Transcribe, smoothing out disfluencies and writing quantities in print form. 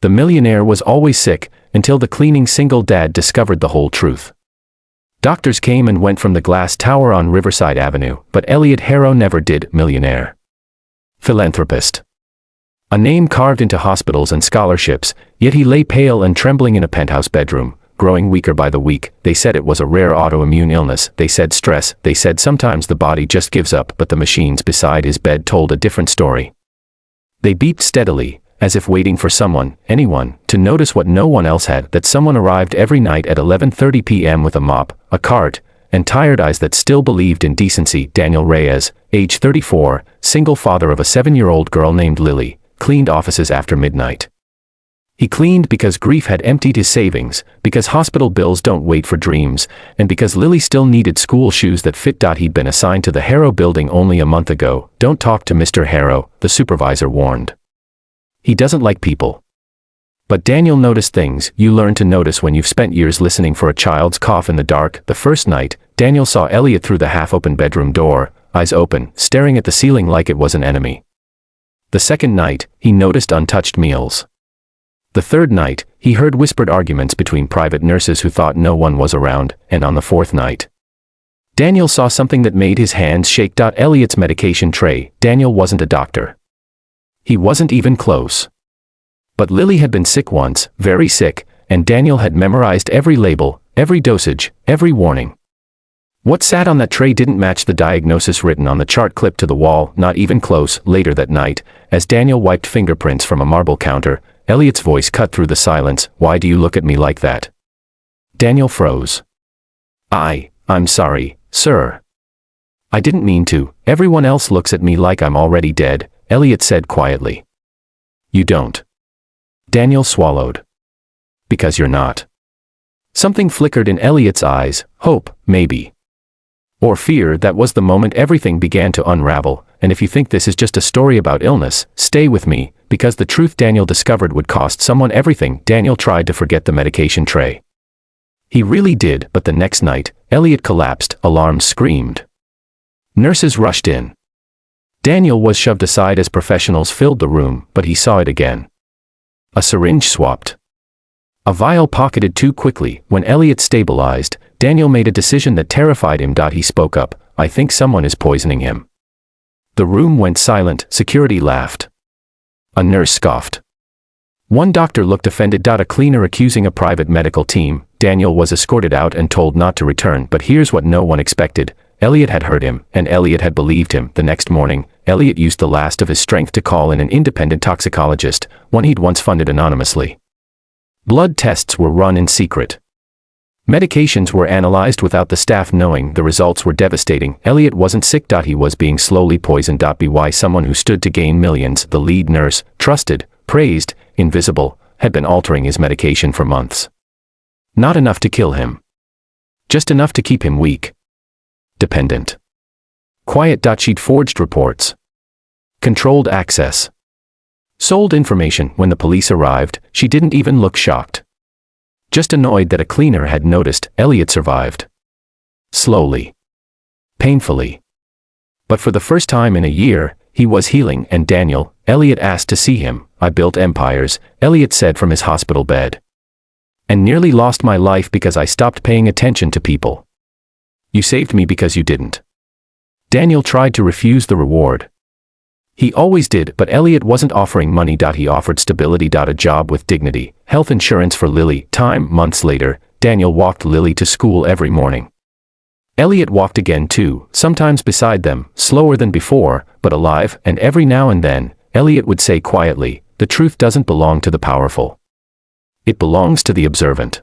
The millionaire was always sick, until the cleaning single dad discovered the whole truth. Doctors came and went from the glass tower on Riverside Avenue, but Elliot Harrow never did. Millionaire. Philanthropist. A name carved into hospitals and scholarships, yet he lay pale and trembling in a penthouse bedroom, growing weaker by the week. They said it was a rare autoimmune illness, they said stress, they said sometimes the body just gives up, but the machines beside his bed told a different story. They beeped steadily, as if waiting for someone, anyone, to notice what no one else had, that someone arrived every night at 11:30 p.m. with a mop, a cart, and tired eyes that still believed in decency. Daniel Reyes, age 34, single father of a 7-year-old girl named Lily, cleaned offices after midnight. He cleaned because grief had emptied his savings, because hospital bills don't wait for dreams, and because Lily still needed school shoes that fit. He'd been assigned to the Harrow building only a month ago. Don't talk to Mr. Harrow, the supervisor warned. He doesn't like people. But Daniel noticed things you learn to notice when you've spent years listening for a child's cough in the dark. The first night, Daniel saw Elliot through the half-open bedroom door, eyes open, staring at the ceiling like it was an enemy. The second night, he noticed untouched meals. The third night, he heard whispered arguments between private nurses who thought no one was around, and on the fourth night, Daniel saw something that made his hands shake. Elliot's medication tray. Daniel wasn't a doctor. He wasn't even close. But Lily had been sick once, very sick, and Daniel had memorized every label, every dosage, every warning. What sat on that tray didn't match the diagnosis written on the chart clipped to the wall, not even close. Later that night, as Daniel wiped fingerprints from a marble counter, Elliot's voice cut through the silence. Why do you look at me like that? Daniel froze. I'm sorry, sir. I didn't mean to. Everyone else looks at me like I'm already dead, Elliot said quietly. You don't. Daniel swallowed. Because you're not. Something flickered in Elliot's eyes, hope, maybe. Or fear. That was the moment everything began to unravel, and if you think this is just a story about illness, stay with me, because the truth Daniel discovered would cost someone everything. Daniel tried to forget the medication tray. He really did, but the next night, Elliot collapsed, alarms screamed. Nurses rushed in. Daniel was shoved aside as professionals filled the room, but he saw it again. A syringe swapped. A vial pocketed too quickly. When Elliot stabilized, Daniel made a decision that terrified him. He spoke up. I think someone is poisoning him. The room went silent. Security laughed. A nurse scoffed. One doctor looked offended. A cleaner accusing a private medical team. Daniel was escorted out and told not to return. But here's what no one expected. Elliot had heard him, and Elliot had believed him. The next morning, Elliot used the last of his strength to call in an independent toxicologist, one he'd once funded anonymously. Blood tests were run in secret. Medications were analyzed without the staff knowing. The results were devastating. Elliot wasn't sick. He was being slowly poisoned. By someone who stood to gain millions. The lead nurse, trusted, praised, invisible, had been altering his medication for months. Not enough to kill him. Just enough to keep him weak. Dependent. Quiet. She'd forged reports. Controlled access. Sold information. When the police arrived, she didn't even look shocked. Just annoyed that a cleaner had noticed. Elliot survived. Slowly. Painfully. But for the first time in a year, he was healing. And Daniel, Elliot asked to see him. I built empires, Elliot said from his hospital bed. And nearly lost my life because I stopped paying attention to people. You saved me because you didn't. Daniel tried to refuse the reward. He always did, but Elliot wasn't offering money. He offered stability. A job with dignity, health insurance for Lily. Months later, Daniel walked Lily to school every morning. Elliot walked again too, sometimes beside them, slower than before, but alive, and every now and then, Elliot would say quietly, the truth doesn't belong to the powerful. It belongs to the observant.